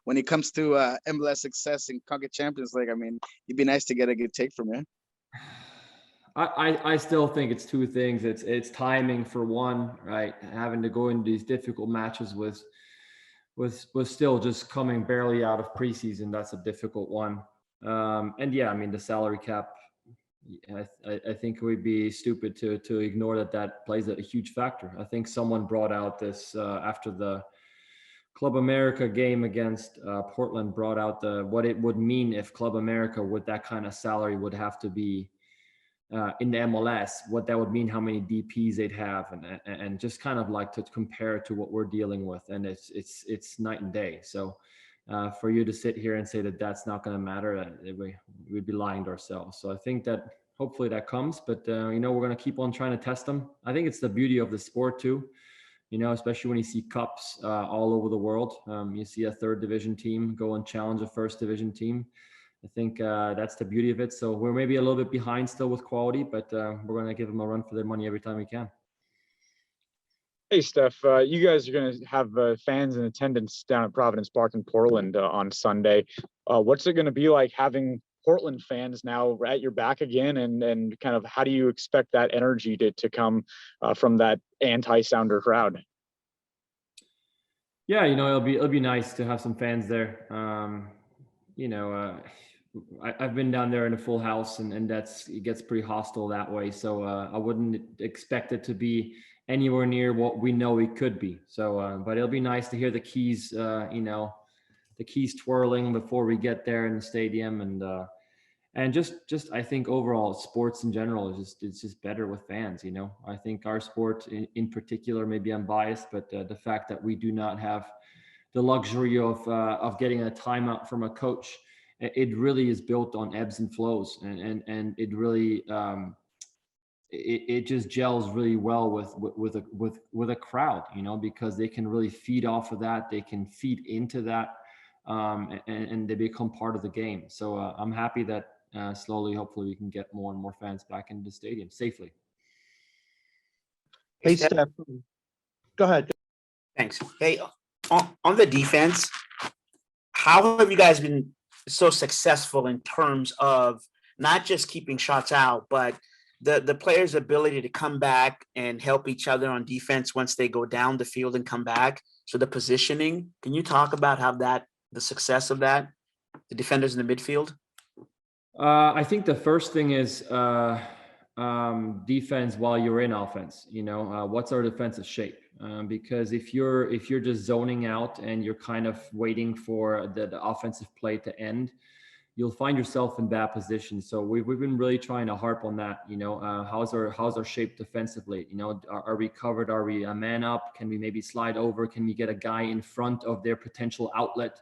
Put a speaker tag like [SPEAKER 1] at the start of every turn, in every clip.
[SPEAKER 1] when it comes to MLS success in CONCACAF Champions League, I mean, it'd be nice to get a good take from you.
[SPEAKER 2] I still think it's two things. It's timing for one, right? Having to go into these difficult matches was still just coming barely out of preseason. That's a difficult one. And yeah, I mean the salary cap. I think it would be stupid to ignore that plays a huge factor. I think someone brought out this after the Club America game against Portland, brought out what it would mean if Club America with that kind of salary would have to be in the MLS, what that would mean, how many DPs they'd have, and just kind of like to compare it to what we're dealing with, and it's night and day. So for you to sit here and say that that's not going to matter, we'd be lying to ourselves. So I think that hopefully that comes, but we're going to keep on trying to test them. I think it's the beauty of the sport too, especially when you see cups all over the world. You see a third division team go and challenge a first division team. I think that's the beauty of it. So we're maybe a little bit behind still with quality, but we're going to give them a run for their money every time we can.
[SPEAKER 3] Hey, Steph, you guys are going to have fans in attendance down at Providence Park in Portland on Sunday. What's it going to be like having Portland fans now at your back again, and kind of how do you expect that energy to come from that anti-Sounder crowd?
[SPEAKER 2] Yeah, it'll be nice to have some fans there. I've been down there in a full house, and it gets pretty hostile that way. So I wouldn't expect it to be anywhere near what we know it could be. So, but it'll be nice to hear the keys, the keys twirling before we get there in the stadium, and just I think overall sports in general it's just better with fans. I think our sport in particular, maybe I'm biased, but the fact that we do not have the luxury of getting a timeout from a coach. It really is built on ebbs and flows, and it really it just gels really well with a crowd, because they can really feed off of that, they can feed into that, and they become part of the game. So I'm happy that slowly, hopefully, we can get more and more fans back into the stadium safely.
[SPEAKER 4] Hey, Steph, go ahead.
[SPEAKER 5] Thanks. Hey, on the defense, how have you guys been so successful in terms of not just keeping shots out, but the players' ability to come back and help each other on defense once they go down the field and come back? So the positioning, can you talk about how the success of that, the defenders in the midfield?
[SPEAKER 2] I think the first thing is defense while you're in offense. What's our defensive shape? Because if you're just zoning out and you're kind of waiting for the offensive play to end, you'll find yourself in bad positions. So we've been really trying to harp on that. How's our shape defensively? Are we covered? Are we a man up? Can we maybe slide over? Can we get a guy in front of their potential outlet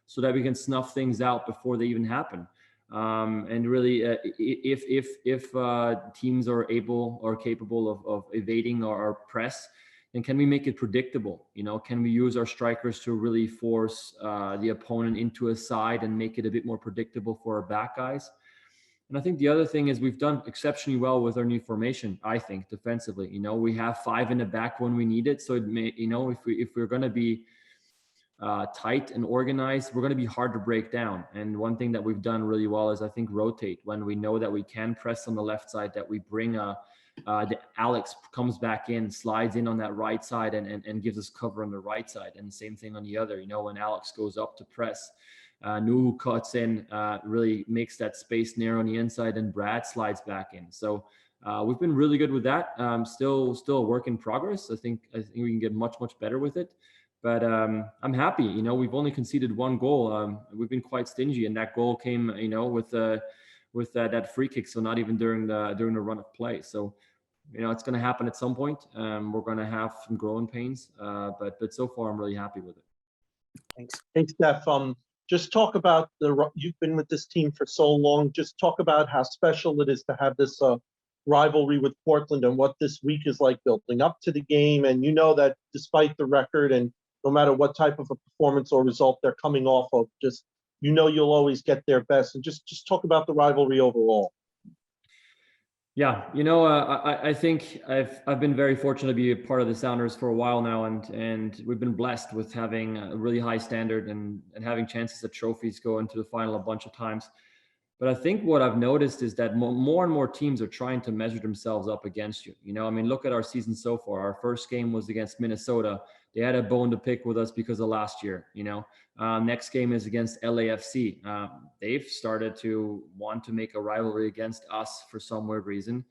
[SPEAKER 2] so that we can snuff things out before they even happen? And really, if teams are able or capable of evading our press, then can we make it predictable? Can we use our strikers to really force the opponent into a side and make it a bit more predictable for our back guys? And I think the other thing is we've done exceptionally well with our new formation. I think defensively, we have 5 in the back when we need it. So it may, if we're going to be tight and organized, we're going to be hard to break down. And one thing that we've done really well is I think rotate when we know that we can press on the left side, that we bring Alex comes back in, slides in on that right side and gives us cover on the right side. And the same thing on the other, when Alex goes up to press, Nuhu cuts in, really makes that space narrow on the inside, and Brad slides back in. So we've been really good with that. Still a work in progress. I think we can get much better with it. But I'm happy. We've only conceded 1 goal. We've been quite stingy, and that goal came, with that free kick. So not even during the run of play. So, it's going to happen at some point. We're going to have some growing pains, but so far I'm really happy with it.
[SPEAKER 5] Thanks.
[SPEAKER 4] Thanks, Steph. Just talk about you've been with this team for so long. Just talk about how special it is to have this rivalry with Portland and what this week is like building up to the game. And that despite the record and no matter what type of a performance or result they're coming off of, just you'll always get their best. And just talk about the rivalry overall.
[SPEAKER 2] Yeah, I think I've been very fortunate to be a part of the Sounders for a while now, and we've been blessed with having a really high standard and having chances at trophies go into the final a bunch of times. But I think what I've noticed is that more and more teams are trying to measure themselves up against you. I mean, look at our season so far. Our first game was against Minnesota. They had a bone to pick with us because of last year. Next game is against LAFC. They've started to want to make a rivalry against us for some weird reason.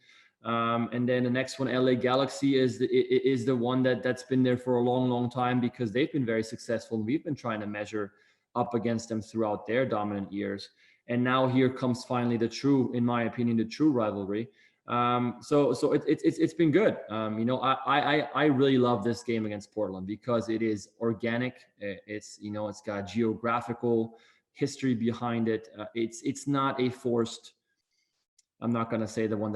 [SPEAKER 2] And then the next one, LA Galaxy, is the one that's been there for a long, long time because they've been very successful. And we've been trying to measure up against them throughout their dominant years. And now here comes finally in my opinion, the true rivalry. So it's been good. I really love this game against Portland because it is organic. It's got geographical history behind it. It's not a forced. I'm not going to say the other one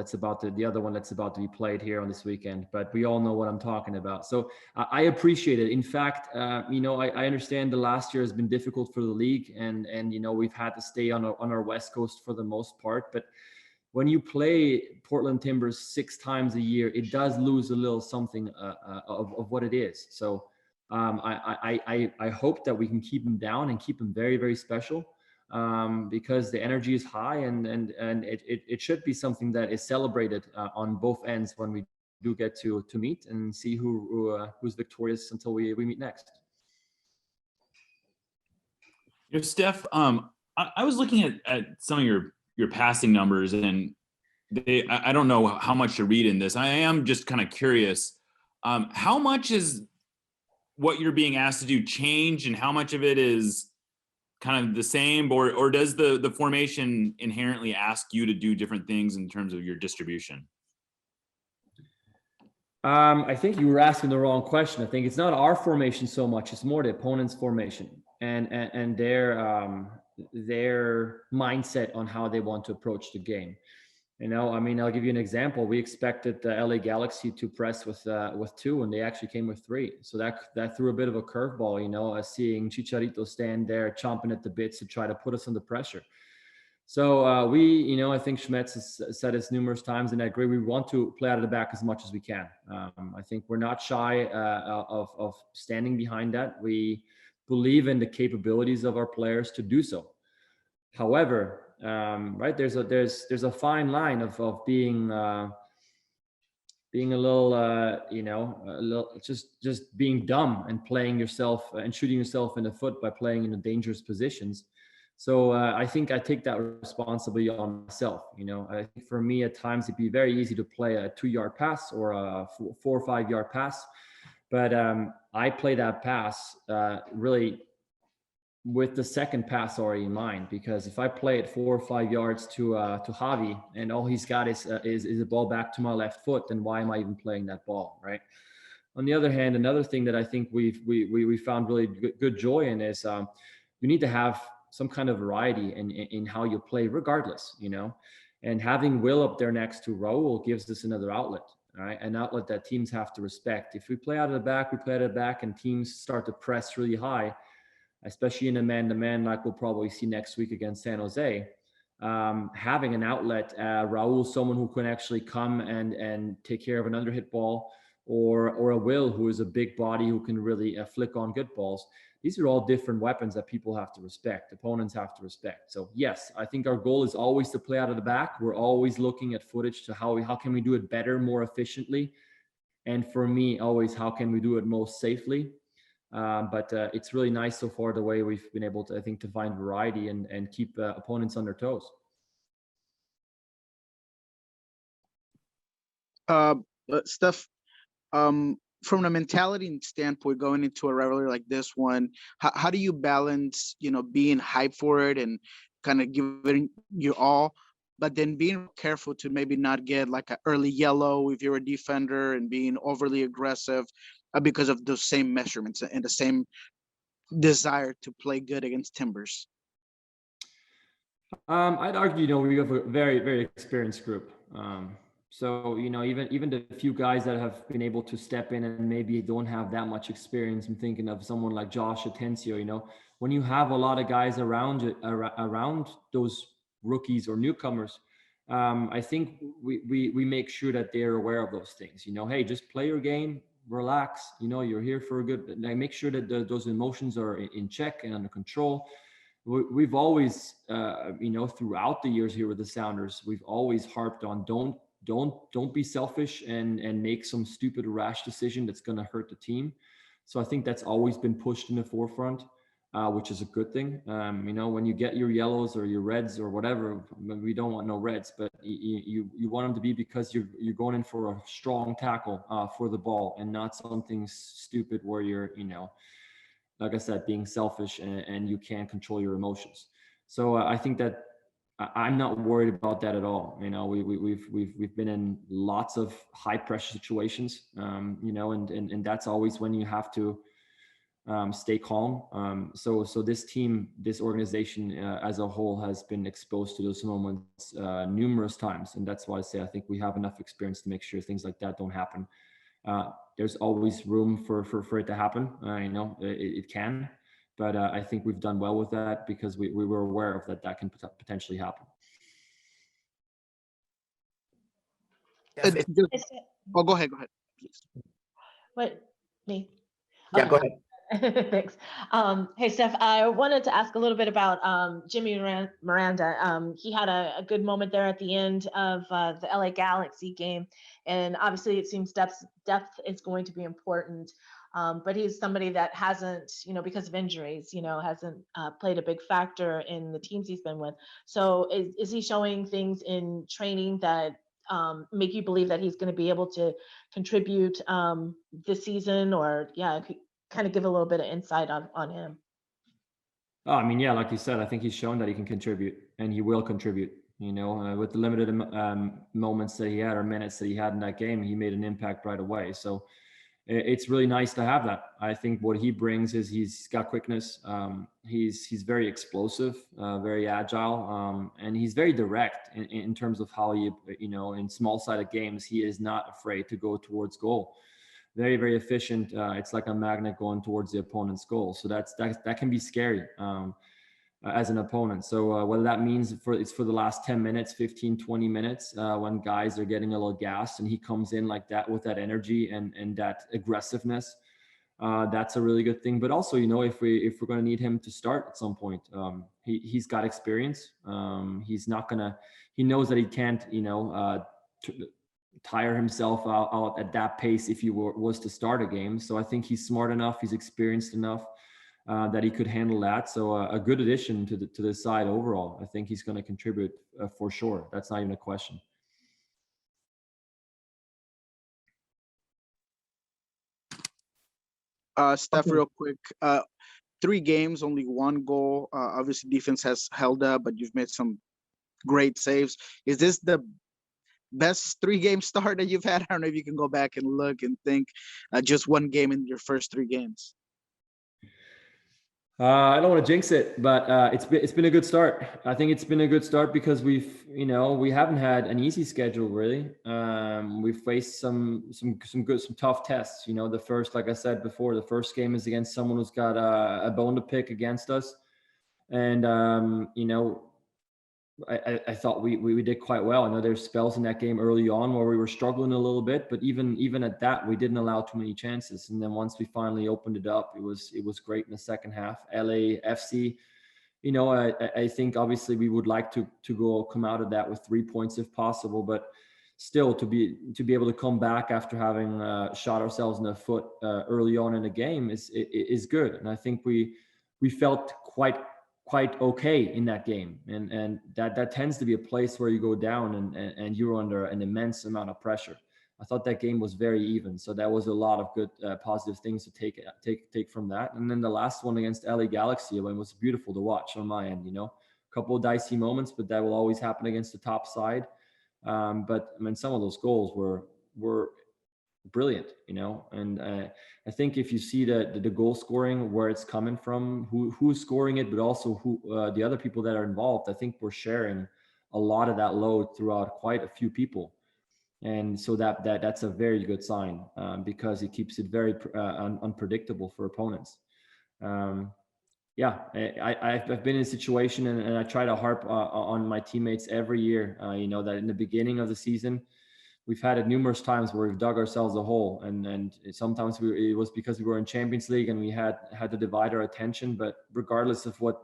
[SPEAKER 2] that's about to be played here on this weekend, but we all know what I'm talking about. So I appreciate it. In fact, I understand the last year has been difficult for the league, and we've had to stay on our West Coast for the most part. But when you play Portland Timbers 6 times a year, it does lose a little something of what it is. So I hope that we can keep them down and keep them very, very special. Because the energy is high and it should be something that is celebrated on both ends when we do get to meet and see who's victorious until we meet next.
[SPEAKER 6] Steph, I was looking at some of your passing numbers, and I don't know how much to read in this. I am just kind of curious, how much is what you're being asked to do change, and how much of it is kind of the same, or does the formation inherently ask you to do different things in terms of your distribution?
[SPEAKER 2] I think you were asking the wrong question. I think it's not our formation so much; it's more the opponent's formation and their mindset on how they want to approach the game. I mean, I'll give you an example. We expected the LA Galaxy to press with 2, and they actually came with 3. So that threw a bit of a curveball, seeing Chicharito stand there chomping at the bits to try to put us under pressure. So I think Schmetz has said this numerous times, and I agree. We want to play out of the back as much as we can. I think we're not shy of standing behind that. We believe in the capabilities of our players to do so. However, right, there's a fine line of being a little just being dumb and playing yourself and shooting yourself in the foot by playing in the dangerous positions. So I think I take that responsibility on myself. I think for me at times it'd be very easy to play a 2-yard pass or a 4 or 5-yard pass, but I play that pass really with the second pass already in mind, because if I play it 4 or 5 yards to Javi and all he's got is a ball back to my left foot, then why am I even playing that ball, right? On the other hand, another thing that I think we found really good joy in is you need to have some kind of variety in how you play, regardless, and having Will up there next to Raul gives us another outlet. Right, an outlet that teams have to respect. If we play out of the back, and teams start to press really high, especially in a man-to-man like we'll probably see next week against San Jose, having an outlet, Raul, someone who can actually come and take care of an underhit ball, or a Will, who is a big body who can really flick on good balls. These are all different weapons that people have to respect, opponents have to respect. So yes, I think our goal is always to play out of the back. We're always looking at footage to how can we do it better, more efficiently. And for me, always, how can we do it most safely? But it's really nice so far the way we've been able to, I think, to find variety and keep opponents on their toes.
[SPEAKER 1] Steph, from a mentality standpoint, going into a rivalry like this one, how do you balance, being hyped for it and kind of giving your all, but then being careful to maybe not get like an early yellow if you're a defender and being overly aggressive because of those same measurements and the same desire to play good against Timbers?
[SPEAKER 2] I'd argue, we have a very, very experienced group. So, even the few guys that have been able to step in and maybe don't have that much experience, I'm thinking of someone like Josh Atencio, when you have a lot of guys around those rookies or newcomers, I think we make sure that they're aware of those things. Hey, just play your game, relax. You're here for a good. Like, make sure that those emotions are in check and under control. We've always, throughout the years here with the Sounders, we've always harped on don't be selfish and make some stupid rash decision that's going to hurt the team. So I think that's always been pushed in the forefront, which is a good thing. When you get your yellows or your reds or whatever, we don't want no reds, but you want them to be because you're going in for a strong tackle for the ball, and not something stupid where you're, like I said, being selfish and you can't control your emotions. So I think that I'm not worried about that at all. We've been in lots of high pressure situations, and that's always when you have to stay calm. So this team, this organization as a whole has been exposed to those moments numerous times, and that's why I say I think we have enough experience to make sure things like that don't happen. There's always room for it to happen. It can, but I think we've done well with that because we were aware of that can potentially happen.
[SPEAKER 1] Oh, go ahead, please.
[SPEAKER 7] What, me?
[SPEAKER 5] Yeah, go ahead.
[SPEAKER 7] Thanks. Hey, Steph, I wanted to ask a little bit about Jimmy Miranda. He had a good moment there at the end of the LA Galaxy game. And obviously it seems depth is going to be important. But he's somebody that hasn't, because of injuries, hasn't played a big factor in the teams he's been with. So is he showing things in training that make you believe that he's going to be able to contribute this season? Or, kind of give a little bit of insight on him.
[SPEAKER 2] Oh, I mean, yeah, like you said, I think he's shown that he can contribute, and he will contribute. With the limited moments that he had or minutes that he had in that game, he made an impact right away. So it's really nice to have that. I think what he brings is he's got quickness. He's very explosive, very agile, and he's very direct in terms of how he, in small-sided games, he is not afraid to go towards goal. Very, very efficient. It's like a magnet going towards the opponent's goal. So that can be scary as an opponent. So whether that means it's for the last 10 minutes, 15, 20 minutes, when guys are getting a little gassed and he comes in like that with that energy and that aggressiveness, that's a really good thing. But also, if we're going to need him to start at some point, he's got experience. He knows that he can't, tire himself out at that pace if he was to start a game. So I think he's smart enough, he's experienced enough that he could handle that. So a good addition to the side overall. I think he's going to contribute for sure. That's not even a question.
[SPEAKER 1] Steph, real quick. 3 games, only 1 goal. Obviously, defense has held up, but you've made some great saves. Is this the best 3-game start that you've had? I don't know if you can go back and look and think just 1 game in your first 3 games.
[SPEAKER 2] I don't want to jinx it, but it's been a good start. I think it's been a good start because we haven't had an easy schedule really. We've faced some tough tests. The first, like I said before, the first game is against someone who's got a bone to pick against us, and I thought we did quite well. I know there's spells in that game early on where we were struggling a little bit, but even at that, we didn't allow too many chances. And then once we finally opened it up, it was great in the second half. LAFC, I think obviously we would like to come out of that with 3 points if possible, but still to be able to come back after having shot ourselves in the foot early on in the game is good. And I think we felt quite okay in that game, and that tends to be a place where you go down and you're under an immense amount of pressure. I thought that game was very even, so that was a lot of good positive things to take from that. And then the last one against LA Galaxy, it was beautiful to watch on my end. A couple of dicey moments, but that will always happen against the top side. But I mean, some of those goals were brilliant, and I think if you see the goal scoring, where it's coming from, who's scoring it, but also who the other people that are involved, I think we're sharing a lot of that load throughout quite a few people, and so that's a very good sign because it keeps it very unpredictable for opponents. Yeah, I've been in a situation, and I try to harp on my teammates every year. That in the beginning of the season, we've had it numerous times where we've dug ourselves a hole, and sometimes it was because we were in Champions League and we had to divide our attention. But regardless of what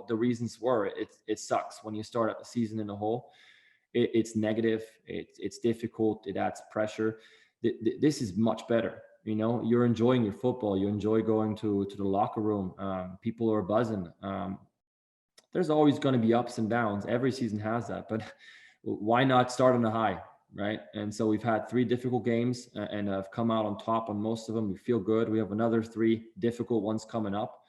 [SPEAKER 2] the reasons were, it sucks when you start out the season in a hole. It's negative. It's difficult. It adds pressure. This is much better. You're enjoying your football. You enjoy going to the locker room. People are buzzing. There's always going to be ups and downs. Every season has that, but why not start on a high, right? And so we've had 3 difficult games and have come out on top on most of them. We feel good. We have another 3 difficult ones coming up,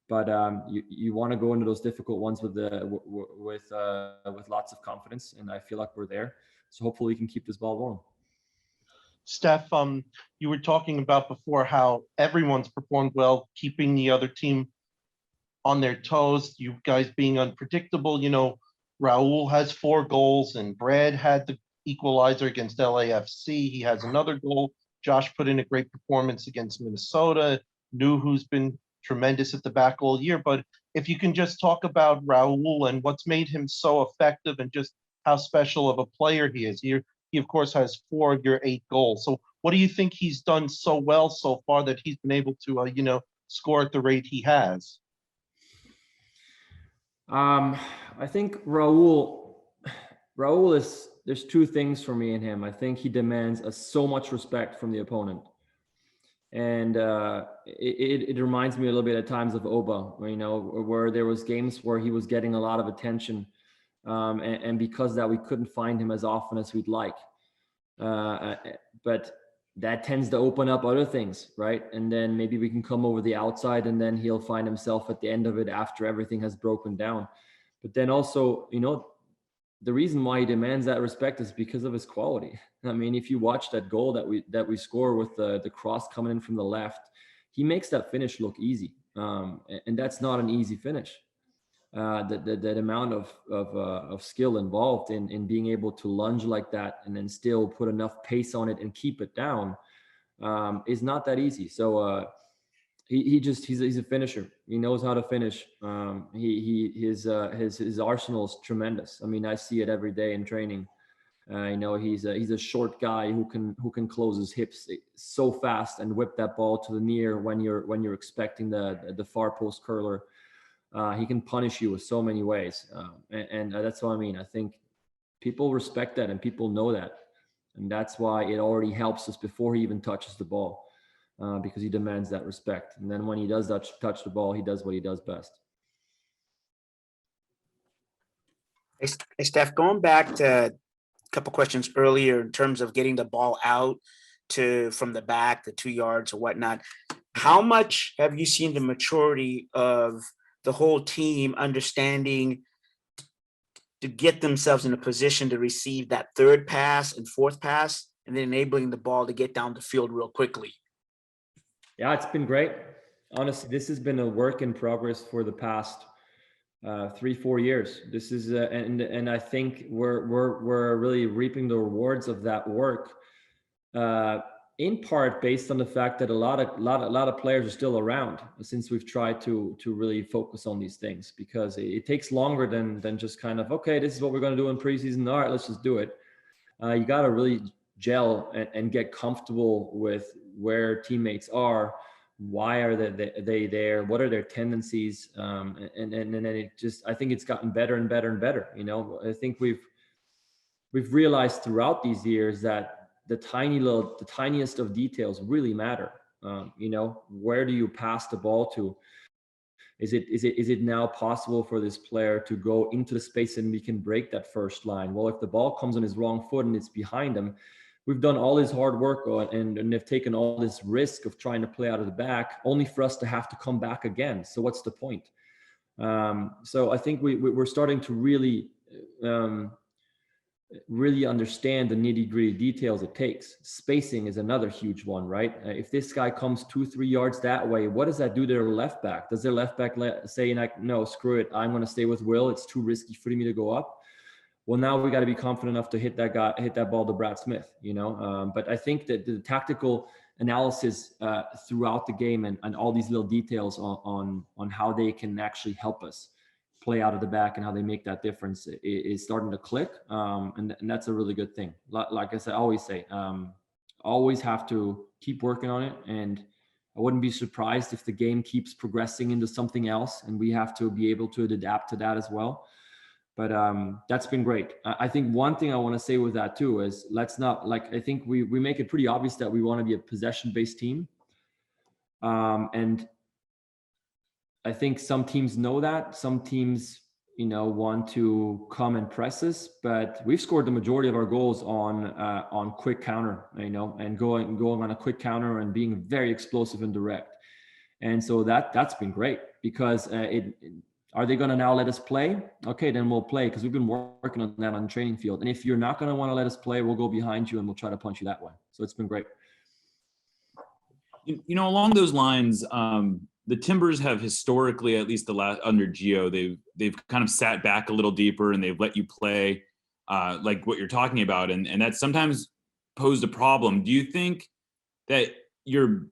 [SPEAKER 2] but you want to go into those difficult ones with lots of confidence, and I feel like we're there. So hopefully we can keep this ball rolling.
[SPEAKER 4] Steph, you were talking about before how everyone's performed well, keeping the other team on their toes, you guys being unpredictable. Raul has 4 goals, and Brad had the equalizer against LAFC. He has another goal. Josh put in a great performance against Minnesota. Who's been tremendous at the back all year. But if you can just talk about Raul and what's made him so effective and just how special of a player he is. He, of course, has 4 of your 8 goals. So what do you think he's done so well so far that he's been able to, score at the rate he has?
[SPEAKER 2] I think Raul is, there's 2 things for me in him. I think he demands so much respect from the opponent. And it reminds me a little bit at times of Oba, where there was games where he was getting a lot of attention. And because that, we couldn't find him as often as we'd like. But that tends to open up other things, right? And then maybe we can come over the outside, and then he'll find himself at the end of it after everything has broken down. But then also, the reason why he demands that respect is because of his quality. I mean, if you watch that goal that we score with the cross coming in from the left, he makes that finish look easy. And that's not an easy finish. That amount of skill involved in being able to lunge like that and then still put enough pace on it and keep it down is not that easy. So he's a finisher. He knows how to finish. His arsenal is tremendous. I mean, I see it every day in training. He's a short guy who can close his hips so fast and whip that ball to the near when you're expecting the far post curler. He can punish you with so many ways. And that's what I mean. I think people respect that and people know that. And that's why it already helps us before he even touches the ball, because he demands that respect. And then when he does touch the ball, he does what he does best.
[SPEAKER 5] Hey, Steph, going back to a couple questions earlier in terms of getting the ball out from the back, the 2 yards or whatnot, how much have you seen the maturity of the whole team understanding to get themselves in a position to receive that 3rd pass and 4th pass, and then enabling the ball to get down the field real quickly?
[SPEAKER 2] Yeah, it's been great. Honestly, this has been a work in progress for the past 3-4 years. This is and I think we're really reaping the rewards of that work. In part based on the fact that a lot of players are still around since we've tried to really focus on these things, because it takes longer than just kind of, okay, this is what we're going to do in preseason. All right, let's just do it. You got to really gel and get comfortable with where teammates are. Why are they there? What are their tendencies? And then it just, I think it's gotten better and better and better. I think we've realized throughout these years that the tiniest of details really matter. Where do you pass the ball to? Is it now possible for this player to go into the space and we can break that first line? Well, if the ball comes on his wrong foot and it's behind him, we've done all this hard work and have taken all this risk of trying to play out of the back only for us to have to come back again. So what's the point? So I think we're starting to really understand the nitty-gritty details it takes. Spacing is another huge one, right? If this guy comes 2-3 yards that way, what does that do to their left back? Does their left back say, like, no, screw it, I'm going to stay with Will, it's too risky for me to go up? Well, now we got to be confident enough to hit that ball to Brad Smith, But I think that the tactical analysis throughout the game, and all these little details on how they can actually help us play out of the back and how they make that difference is starting to click. And that's a really good thing. Like I said, I always say, always have to keep working on it. And I wouldn't be surprised if the game keeps progressing into something else, and we have to be able to adapt to that as well. But that's been great. I think one thing I want to say with that too is, let's not, like, I think we make it pretty obvious that we want to be a possession-based team. And I think some teams know that. Some teams, want to come and press us, but we've scored the majority of our goals on quick counter, and going on a quick counter and being very explosive and direct. And so that's been great, because are they going to now let us play? Okay, then we'll play, because we've been working on that on the training field. And if you're not going to want to let us play, we'll go behind you and we'll try to punch you that way. So it's been great.
[SPEAKER 6] Along those lines, the Timbers have historically, at least under Gio, they've kind of sat back a little deeper and they've let you play like what you're talking about, and that sometimes posed a problem. Do you think that you're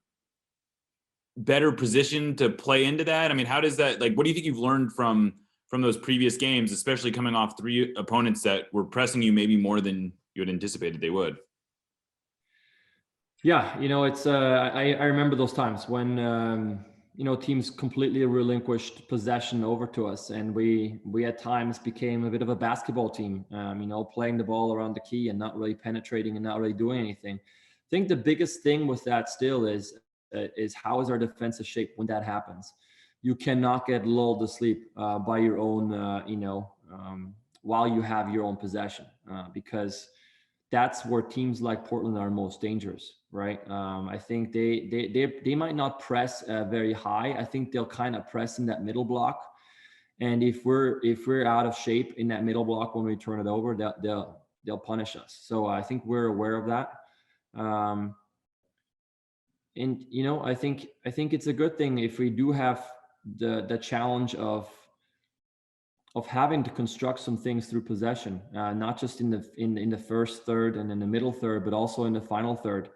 [SPEAKER 6] better positioned to play into that? I mean, how does that, what do you think you've learned from those previous games, especially coming off 3 opponents that were pressing you maybe more than you had anticipated they would?
[SPEAKER 2] Yeah, it's I remember those times when teams completely relinquished possession over to us, and we at times became a bit of a basketball team, playing the ball around the key and not really penetrating and not really doing anything. I think the biggest thing with that still is how is our defensive shape when that happens? You cannot get lulled to sleep by your own, while you have your own possession, because that's where teams like Portland are most dangerous, right? I think they might not press very high. I think they'll kind of press in that middle block, and if we're out of shape in that middle block when we turn it over, they'll punish us. So I think we're aware of that. And I think it's a good thing if we do have the challenge of having to construct some things through possession, not just in the first third and in the middle third, but also in the final third.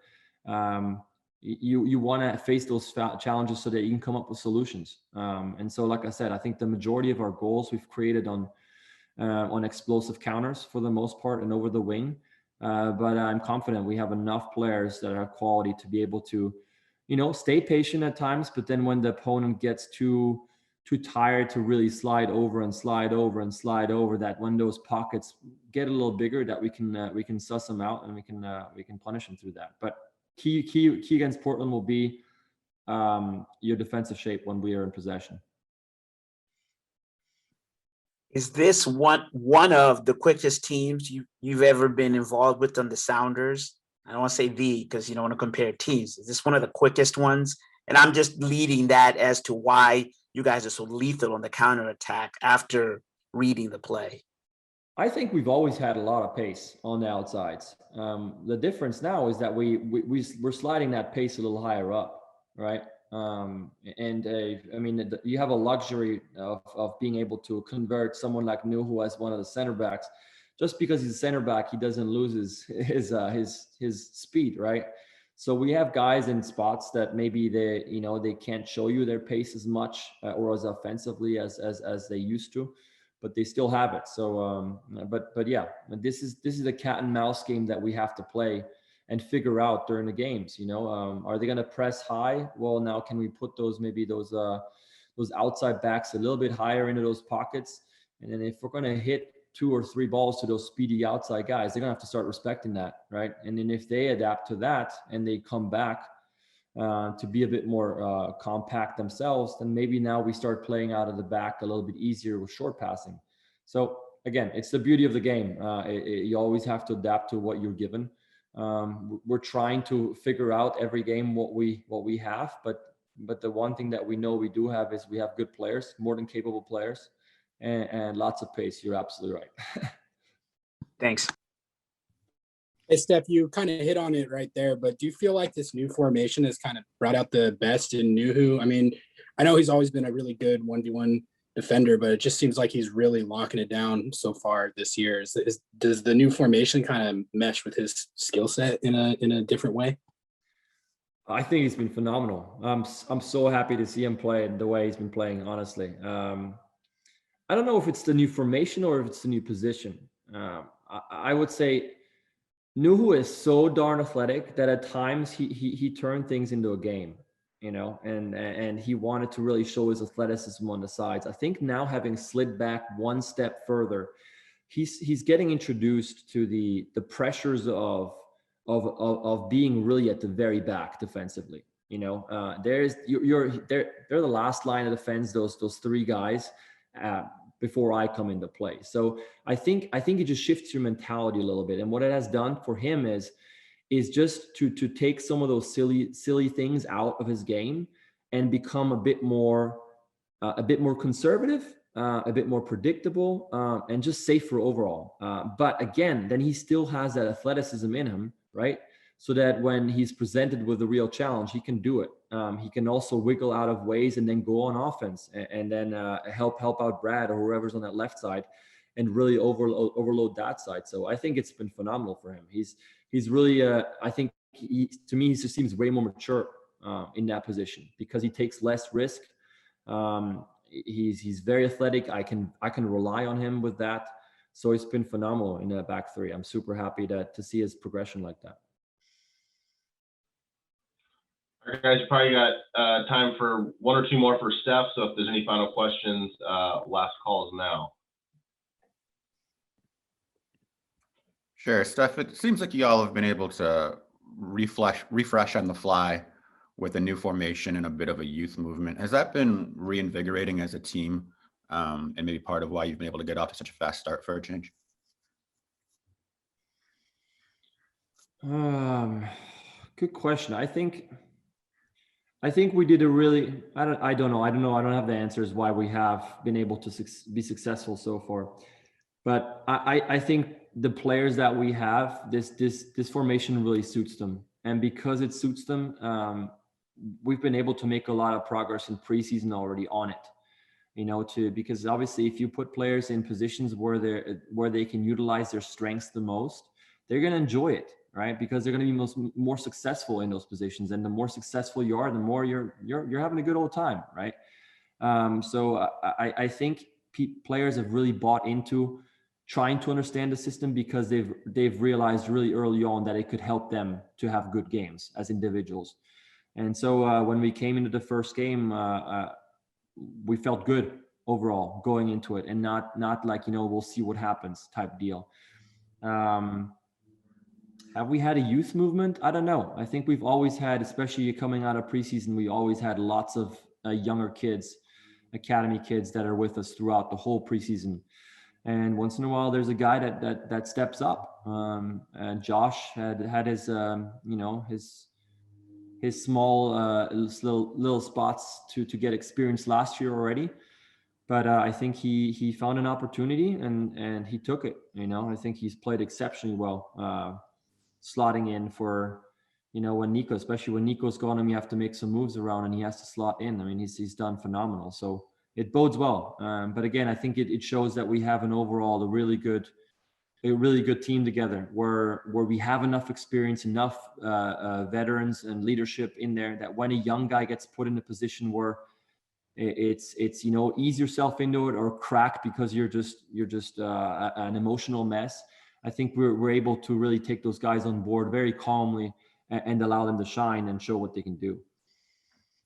[SPEAKER 2] You want to face those challenges so that you can come up with solutions. And so, like I said, I think the majority of our goals we've created on explosive counters for the most part and over the wing. But I'm confident we have enough players that are quality to be able to, stay patient at times. But then when the opponent gets too tired to really slide over, that when those pockets get a little bigger, that we can suss them out and we can punish them through that. But key against Portland will be your defensive shape when we are in possession.
[SPEAKER 5] Is this one of the quickest teams you've ever been involved with on the Sounders? I don't want to say because you don't want to compare teams. Is this one of the quickest ones? And I'm just leading that as to why you guys are so lethal on the counterattack after reading the play.
[SPEAKER 2] I think we've always had a lot of pace on the outsides. The difference now is that we're sliding that pace a little higher up, right? You have a luxury of being able to convert someone like New, who has one of the center backs. Just because he's a center back, he doesn't lose his speed, right? So we have guys in spots that maybe they can't show you their pace as much or as offensively as they used to, but they still have it. So, but yeah, this is a cat and mouse game that we have to play and figure out during the games. Are they going to press high? Well, now can we put those outside backs a little bit higher into those pockets? And then if we're going to hit 2 or 3 balls to those speedy outside guys, they're gonna have to start respecting that, right? And then if they adapt to that and they come back to be a bit more compact themselves, then maybe now we start playing out of the back a little bit easier with short passing. So again, it's the beauty of the game. You always have to adapt to what you're given. We're trying to figure out every game what we have, but the one thing that we know we do have is we have good players, more than capable players. And lots of pace. You're absolutely right.
[SPEAKER 5] Thanks.
[SPEAKER 8] Hey, Steph, you kind of hit on it right there, but do you feel like this new formation has kind of brought out the best in Nuhu? I mean, I know he's always been a really good 1v1 defender, but it just seems like he's really locking it down so far this year. Does the new formation kind of mesh with his skill set in a different way?
[SPEAKER 2] I think he's been phenomenal. I'm so happy to see him play the way he's been playing, honestly. I don't know if it's the new formation or if it's the new position. I would say Nuhu is so darn athletic that at times he turned things into a game, you know, and he wanted to really show his athleticism on the sides. I think now, having slid back one step further, he's getting introduced to the pressures of being really at the very back defensively. You know, they're the last line of defense. Those three guys. Before I come into play. So I think it just shifts your mentality a little bit. And what it has done for him is just to take some of those silly things out of his game and become a bit more conservative, a bit more predictable, and just safer overall. But again, then he still has that athleticism in him, right? So that when he's presented with a real challenge, he can do it. He can also wiggle out of ways and then go on offense and then help out Brad or whoever's on that left side and really overload that side. So I think it's been phenomenal for him. He's really, I think to me, he just seems way more mature in that position because he takes less risk. He's very athletic. I can rely on him with that. So it's been phenomenal in that back three. I'm super happy to see his progression like that.
[SPEAKER 9] All right, guys, you probably got time for one or two more for Steph. So if there's any final questions, last call is now.
[SPEAKER 10] Sure, Steph, it seems like you all have been able to refresh on the fly with a new formation and a bit of a youth movement. Has that been reinvigorating as a team, and maybe part of why you've been able to get off to such a fast start for a change?
[SPEAKER 2] Good question. I think we did a really, I don't know. I don't have the answers why we have been able to be successful so far. But I think the players that we have, this formation really suits them. And because it suits them, we've been able to make a lot of progress in preseason already on it. You know, because obviously if you put players in positions where they can utilize their strengths the most, they're going to enjoy it. Right, because they're going to be more successful in those positions, and the more successful you are, the more you're having a good old time, right? So I think players have really bought into trying to understand the system because they've realized really early on that it could help them to have good games as individuals. And so when we came into the first game, we felt good overall going into it, and not like, you know, we'll see what happens type deal. Have we had a youth movement? I don't know. I think we've always had, especially coming out of preseason, we always had lots of younger kids, academy kids that are with us throughout the whole preseason. And once in a while, there's a guy that steps up. And Josh had his, you know, his small little spots to get experience last year already. But I think he found an opportunity and he took it. You know, I think he's played exceptionally well. Slotting in for, you know, especially when Nico's gone and you have to make some moves around and he has to slot in. I mean, he's done phenomenal. So it bodes well. But again, I think it shows that we have an overall a really good team together where we have enough experience, enough veterans and leadership in there that when a young guy gets put in a position where it's you know, ease yourself into it or crack because you're just an emotional mess. I think we're able to really take those guys on board very calmly and allow them to shine and show what they can do.